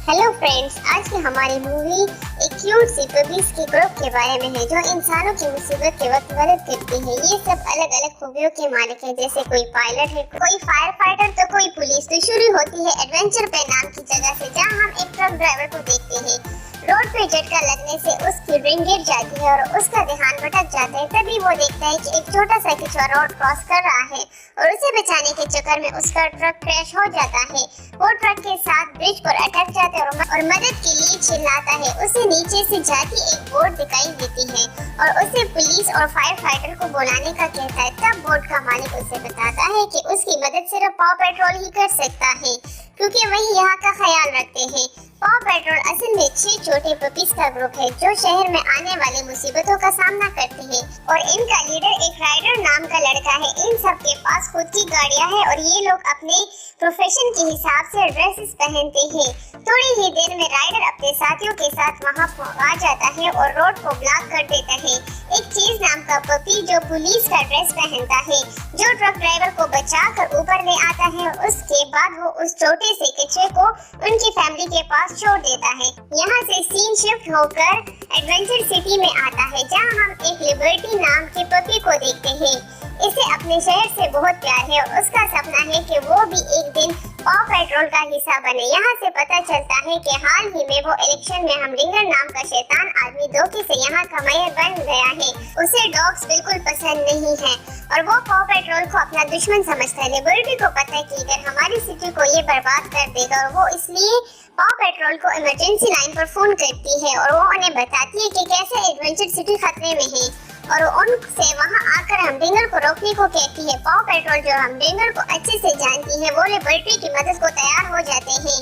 Hello friends, आज की हमारी मूवी एक क्यूट सी पपीज के ग्रुप के बारे में है जो इंसानों की मुसीबत के वक्त मदद करती है। ये सब अलग अलग खूबियों के मालिक है, जैसे कोई पायलट है, कोई फायर फाइटर तो कोई पुलिस। तो शुरू होती है एडवेंचर पे नाम की जगह से, जहाँ हम एक ट्रक ड्राइवर को देखते हैं। रोड पे झटका लगने से उसकी रिंग गिर जाती है और उसका ध्यान भटक जाता है। तभी वो देखता है कि एक छोटा सा कछुआ रोड क्रॉस कर रहा है और उसे बचाने के चक्कर में उसका ट्रक क्रैश हो जाता है। वो ट्रक के साथ ब्रिज पर अटक जाता है और मदद के लिए चिल्लाता है। उसे नीचे से जाती एक बोट दिखाई देती है और उसे पुलिस और फायर फाइटर को बुलाने का कहता है। तब बोट का मालिक उसे बताता है कि उसकी मदद सिर्फ पाव पेट्रोल ही कर सकता है, क्योंकि वही यहाँ का ख्याल रखते हैं। पाव पेट्रोल असल में 6 छोटे पपीज का ग्रुप है जो शहर में आने वाली मुसीबतों का सामना करते हैं और इनका लीडर एक राइडर नाम का लड़का है। इन सब के पास खुद की गाड़ियाँ हैं और ये लोग अपने प्रोफेशन के हिसाब से ड्रेसेस पहनते हैं। थोड़ी ही देर में राइडर अपने साथियों के साथ वहाँ आ जाता है और रोड को ब्लॉक कर देता है। एक चीज नाम का पपी जो पुलिस का ड्रेस पहनता है, जो ट्रक ड्राइवर को बचाकर ऊपर ले आता है। उसके बाद वो उस छोटे से कछुए को उनकी फैमिली के पास छोड़ देता है। यहाँ से सीन शिफ्ट होकर एडवेंचर सिटी में आता है, जहाँ हम एक लिबर्टी नाम के पपी को देखते हैं। इसे अपने शहर से बहुत प्यार है और उसका सपना है कि वो भी एक दिन पाव पेट्रोल का हिस्सा बने। यहाँ से पता चलता है कि हाल ही में वो इलेक्शन में हमडिंगर नाम का शैतान आदमी धोखे से यहाँ का मेयर बन गया है। उसे डॉग्स बिल्कुल पसंद नहीं है और वो पाव पेट्रोल को अपना दुश्मन समझता है। लिबर्टी को पता है कि अगर हमारी सिटी को ये बर्बाद कर देगा, और वो इसलिए पाव पेट्रोल को इमरजेंसी लाइन पर फोन करती है और वो उन्हें बताती है कि कैसे एडवेंचर सिटी खतरे में है और उनसे वहां आकर हमडिंगर को रोकने को कहती है। पाव पेट्रोल जो हमडिंगर को अच्छे से जानती है, वो लिबर्टी की मदद को तैयार हो जाते हैं,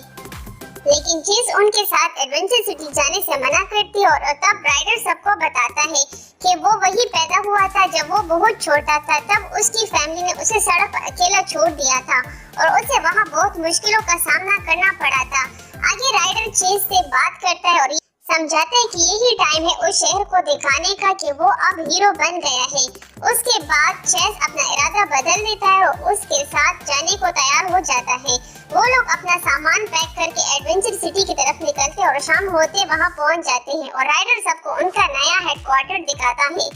लेकिन चीज उनके साथ एडवेंचर सिटी जाने से मना करती है। और तब राइडर सबको बताता है कि वो वही पैदा हुआ था जब वो बहुत छोटा था। तब उसकी फैमिली ने उसे सड़क पर अकेला छोड़ दिया था और उसे वहाँ बहुत मुश्किलों का सामना करना पड़ा था। आगे राइडर चेज से बात करता है और समझाता है कि यही टाइम है उस शहर को दिखाने का कि वो अब हीरो बन गया है। उसके बाद चेज अपना इरादा बदल देता है और उसके साथ जाने को तैयार हो जाता है। वो लोग अपना सामान पैक करके एडवेंचर सिटी की तरफ निकलते और शाम होते वहां पहुंच जाते हैं और राइडर सबको उनका नया हेडक्वार्टर दिखाता है,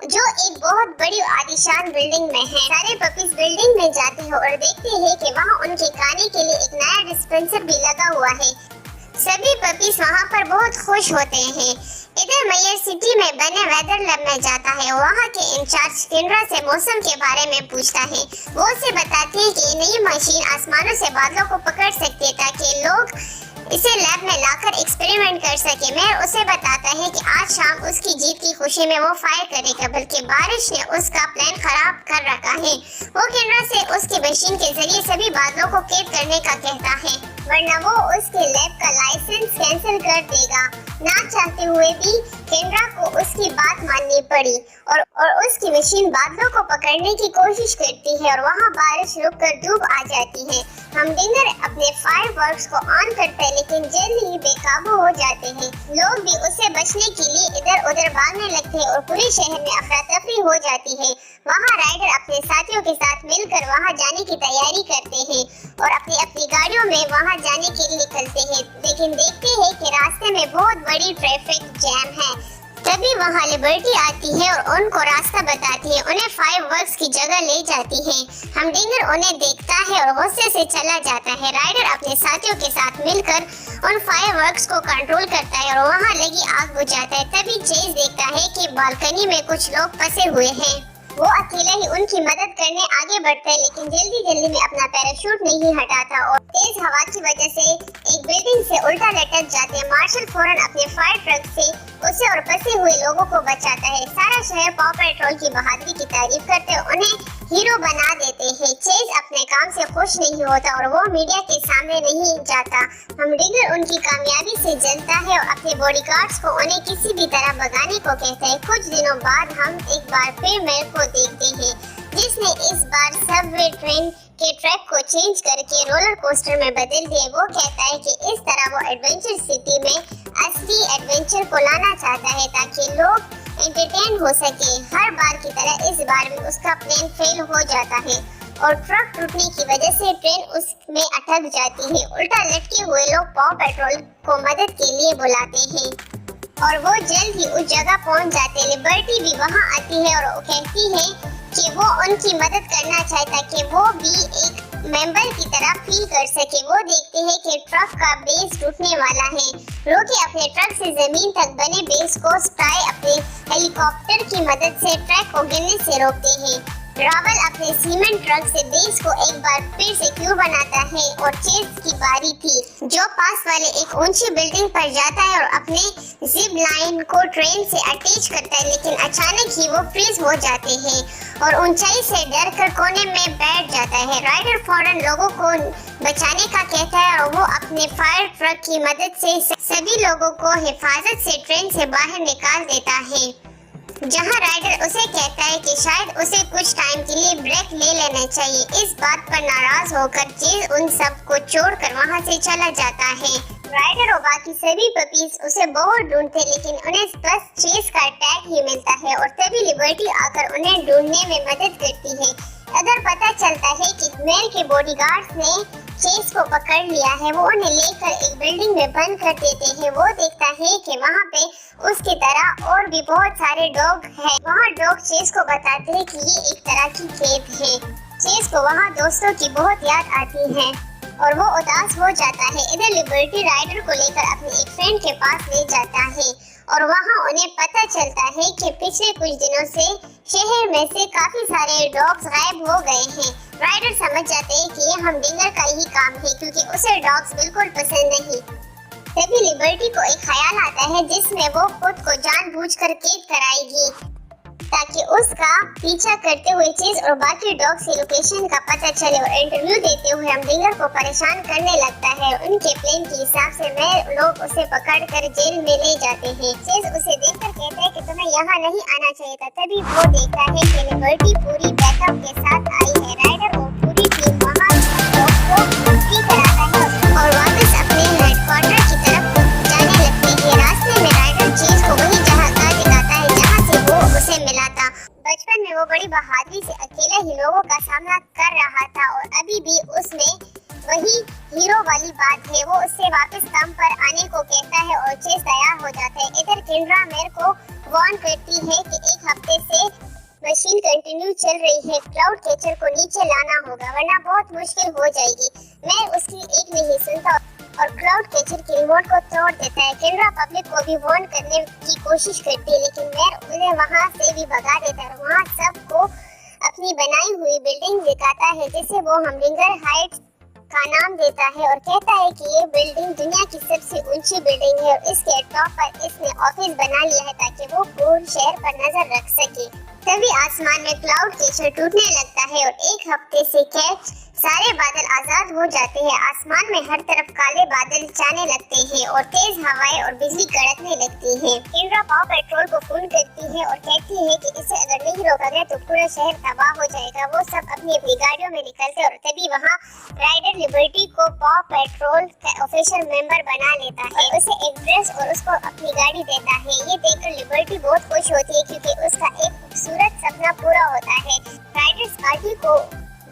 जो एक बहुत बड़ी आलीशान बिल्डिंग में है। सारे पपीज बिल्डिंग में जाते हैं और देखते हैं कि वहाँ उनके खाने के लिए एक नया डिस्पेंसर भी लगा हुआ है। सभी पपीज वहाँ पर बहुत खुश होते हैं। इधर मेयर सिटी में बने वेदर लैब में जाता है। वहाँ के इंचार्ज केंद्रा से मौसम के बारे में पूछता है। वो उसे बताती है कि नई मशीन आसमानों से बादलों को पकड़ सकती है ताकि लोग इसे लैब में लाकर एक्सपेरिमेंट कर सके। मेयर उसे बताता है कि आज शाम उसकी जीत की खुशी में वो फायर करेगा, बल्कि बारिश ने उसका प्लान खराब कर रखा है। वो केंद्रा से उसकी मशीन के जरिए सभी बादलों को कैद करने का कहता है, वरना वो उसके लैब का लाइसेंस कैंसिल कर देगा। ना चाहते हुए भी केंद्रा को उसकी बात माननी पड़ी और उसकी मशीन बादलों को पकड़ने की कोशिश करती है और वहाँ बारिश रुककर धूप आ जाती है। हमडिंगर अपने फायरवर्क्स को ऑन करते हैं, लेकिन जल्द ही बेकाबू हो जाते हैं। लोग भी उससे बचने के लिए इधर उधर भागने लगते हैं और पूरे शहर में अफरा तफरी हो जाती है। वहाँ राइडर अपने साथियों के साथ मिलकर वहाँ जाने की तैयारी करते हैं और अपनी अपनी गाड़ियों में वहाँ जाने के लिए निकलते हैं, लेकिन देखते हैं कि रास्ते में बहुत बड़ी ट्रैफिक जैम है। तभी वहाँ लिबर्टी आती है और उनको रास्ता बताती है, उन्हें फायरवर्क्स की जगह ले जाती है। हमडिंगर उन्हें देखता है और गुस्से से चला जाता है। राइडर अपने साथियों के साथ मिलकर उन फायरवर्क्स को कंट्रोल करता है और वहाँ लगी आग बुझाता है। तभी चेज देखता है कि बालकनी में कुछ लोग फंसे हुए हैं। वो अकेला ही उनकी मदद करने आगे बढ़ता है, लेकिन जल्दी में अपना पैराशूट नहीं हटाता और तेज हवा की वजह से एक बिल्डिंग से उल्टा लटक जाते हैं। मार्शल फौरन अपने फायर ट्रक से उसे और फंसे हुए लोगों को बचाता है। सारा शहर पाव पेट्रोल की बहादुरी की तारीफ करते हुए उन्हें हीरो बना देते हैं। चेज अपने काम से खुश नहीं होता और वो मीडिया के सामने नहीं जाता। हमडिंगर उनकी कामयाबी से जलता है और अपने बॉडीगार्ड्स को उन्हें किसी भी तरह भगाने को कहता है। कुछ दिनों बाद हम एक बार फिर मेयर को देखते हैं, जिसने इस बार सबवे ट्रेन के ट्रैक को चेंज करके रोलर कोस्टर में बदल दिए। वो कहता है कि इस तरह वो एडवेंचर सिटी में असली एडवेंचर को लाना चाहता है ताकि लोग एंटरटेन हो सके। हर बार की तरह इस बार भी उसका प्लान फेल हो जाता है। और ट्रक टूटने की वजह से ट्रेन उसमें अटक जाती है। उल्टा लटके हुए लोग पॉ पेट्रोल को मदद के लिए बुलाते हैं और वो जल्द ही उस जगह पहुंच जाते हैं। लिबर्टी भी वहां आती है और वो कहती है कि वो उनकी मदद करना चाहता है कि वो भी एक मेंबर की तरह फील कर सके। वो देखते हैं कि ट्रक का बेस टूटने वाला है। रोकी अपने ट्रक से जमीन तक बने बेस को स्काई अपने हेलीकॉप्टर की मदद से ट्रक को गिरने से रोकते हैं। रावल अपने सीमेंट ट्रक से बेस को एक बार फिर से क्यों बनाता है और चेस की बारी थी, जो पास वाले एक ऊंची बिल्डिंग पर जाता है और अपने जिप लाइन को ट्रेन से अटैच करता है, लेकिन अचानक ही वो फ्रीज हो जाते हैं और ऊंचाई से डरकर कोने में बैठ जाता है। राइडर फौरन लोगों को बचाने का कहता है और वो अपने फायर ट्रक की मदद से सभी लोगों को हिफाजत से ट्रेन से बाहर निकाल देता है, जहां राइडर उसे कहता है कि शायद उसे कुछ टाइम के लिए ब्रेक ले लेना चाहिए। इस बात पर नाराज होकर चेज उन सब को छोड़कर वहां से चला जाता है। राइडर और बाकी सभी पपीज उसे बहुत ढूंढते लेकिन उन्हें बस चेज का टैग ही मिलता है और तभी लिबर्टी आकर उन्हें ढूंढने में मदद करती है। अगर पता चलता है कि मेल के बॉडीगार्ड्स ने चेस को पकड़ लिया है, वो उन्हें लेकर एक बिल्डिंग में बंद कर देते हैं। वो देखता है कि वहाँ पे उसकी तरह और भी बहुत सारे डॉग हैं। वहाँ डॉग चेस को बताते हैं कि ये एक तरह की कैद है। चेस को वहाँ दोस्तों की बहुत याद आती है और वो उदास हो जाता है। इधर लिबर्टी राइडर को लेकर अपने एक फ्रेंड के पास ले जाता है और वहाँ उन्हें पता चलता है कि पिछले कुछ दिनों से शहर में से काफी सारे डॉग्स गायब हो गए हैं। राइडर समझ जाते हैं कि ये हमडिंगर का ही काम है क्योंकि उसे डॉग्स बिल्कुल पसंद नहीं। तभी लिबर्टी को एक ख्याल आता है जिसमें वो खुद को जानबूझकर कैद कराएगी ताकि उसका पीछा करते हुए चेज और बाकी डॉग्स की लोकेशन का पता चले और इंटरव्यू देते हुए हमडिंगर को परेशान करने लगता है। उनके प्लान के हिसाब से मैं लोग उसे पकड़कर जेल में ले जाते हैं। चेज उसे देखकर कहता है कि तुम्हें यहाँ नहीं आना चाहिए था। तभी वो देखता है कि लिबर्टी पूरी बैकअप के साथ आई है। राइडर और पूरी टीम वहाँ को ठीक कराता है और वापस अपने हेडक्वार्टर की तरफ जाने लगती है। रास्ते में राइडर चेज को वही जगह दिखाता है जहाँ से वो उसे मिला था। बचपन में वो बड़ी बहादुरी से अकेले ही लोगों का सामना कर रहा था और अभी भी उसमें वही हीरो वाली बात है। वो उससे वापस काम पर आने को कहता है और चेस तैयार हो जाता है। इधर किंड्रा मेयर को वार्न करती है कि एक हफ्ते से मशीन कंटिन्यू चल रही है। क्लाउड कैचर को नीचे लाना होगा वरना बहुत मुश्किल हो जाएगी। मैं उसकी एक नहीं सुनता और क्लाउड कैचर के रिमोट को तोड़ देता है। किंड्रा पब्लिक को भी वार्न करने की कोशिश करती है लेकिन मेयर उन्हें वहां से भी भगा देता है। वहां सबको अपनी बनाई हुई बिल्डिंग दिखाता है जिसे वो हमडिंगर हाइट्स का नाम देता है और कहता है कि ये बिल्डिंग दुनिया की सबसे ऊंची बिल्डिंग है और इसके टॉप पर इसने ऑफिस बना लिया है ताकि वो पूरे शहर पर नजर रख सके। तभी आसमान में क्लाउड कैचर टूटने लगता है और एक हफ्ते से कैच सारे बादल आजाद हो जाते हैं। आसमान में हर तरफ काले बादल छाने लगते हैं और तेज हवाएं और बिजली कड़कने लगती है। किंड्रा पाव पेट्रोल को फोन करती है और कहती है कि इसे अगर नहीं रोका गया तो पूरा शहर तबाह हो जाएगा। वो सब अपनी अपनी गाड़ियों में निकलते और तभी वहाँ राइडर लिबर्टी को पाव पेट्रोल का ऑफिशियल मेंबर बना लेता है, उसे एक ड्रेस और उसको अपनी गाड़ी देता है। ये देखकर लिबर्टी बहुत खुश होती है क्योंकि उसका एक खूबसूरत सपना पूरा होता है। राइडर्स पार्टी को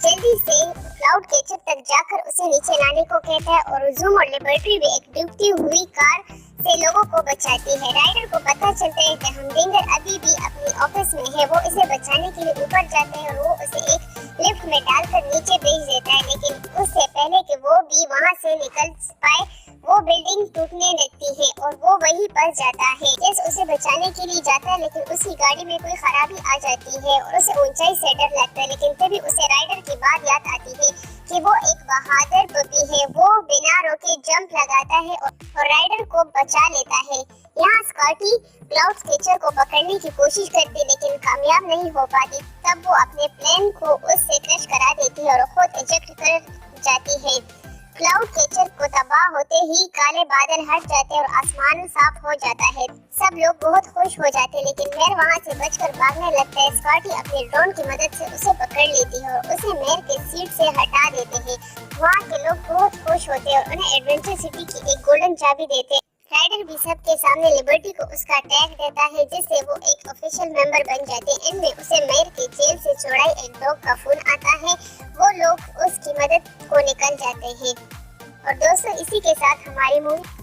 जल्दी से क्लाउड कैचर तक जाकर उसे नीचे लाने को कहता है और ज़ूम और लिबर्टी भी एक डूबती हुई कार से लोगों को बचाती है। राइडर को पता चलता है कि हमडिंगर अभी भी अपनी ऑफिस में है। वो इसे बचाने के लिए ऊपर जाते हैं और वो उसे एक लिफ्ट में डालकर नीचे भेज देता है लेकिन उससे पहले कि वो भी वहां से निकल पाए वो बिल्डिंग टूटने लगती है और वो वहीं फंस जाता है। जेस उसे बचाने के लिए जाता है लेकिन उसकी गाड़ी में कोई खराबी आ जाती है और उसे ऊंचाई से डर लगता है लेकिन तभी उसे राइडर की बात याद आती है कि वो एक बहादुर पपी है। वो बिना रोके जंप लगाता है और राइडर को बचा लेता है। यहाँ स्कॉटी क्लाउड कैचर को पकड़ने की कोशिश करती लेकिन कामयाब नहीं हो पाती। तब वो अपने प्लेन को उससे क्रश करा देती है और खुद इजेक्ट कर जाती है। क्लाउड कैचर को तबाह होते ही काले बादल हट जाते हैं और आसमान साफ हो जाता है। सब लोग बहुत खुश हो जाते हैं लेकिन मेयर वहां से बचकर भागने लगता है। स्कॉटी अपने ड्रोन की मदद से उसे पकड़ लेती है और उसे मेयर के सीट से हटा देते हैं। वहाँ के लोग बहुत खुश होते हैं और उन्हें एडवेंचर सिटी की एक गोल्डन चाबी देते हैं। राइडर भी सबके सामने लिबर्टी को उसका टैग देता है, जिससे वो एक ऑफिशियल मेंबर बन जाते हैं। एंड में उसे मेयर की जेल से छुड़ाई एक डॉग का फोन आता है, वो लोग उसकी मदद को निकल जाते हैं। और दोस्तों, इसी के साथ हमारी मूवी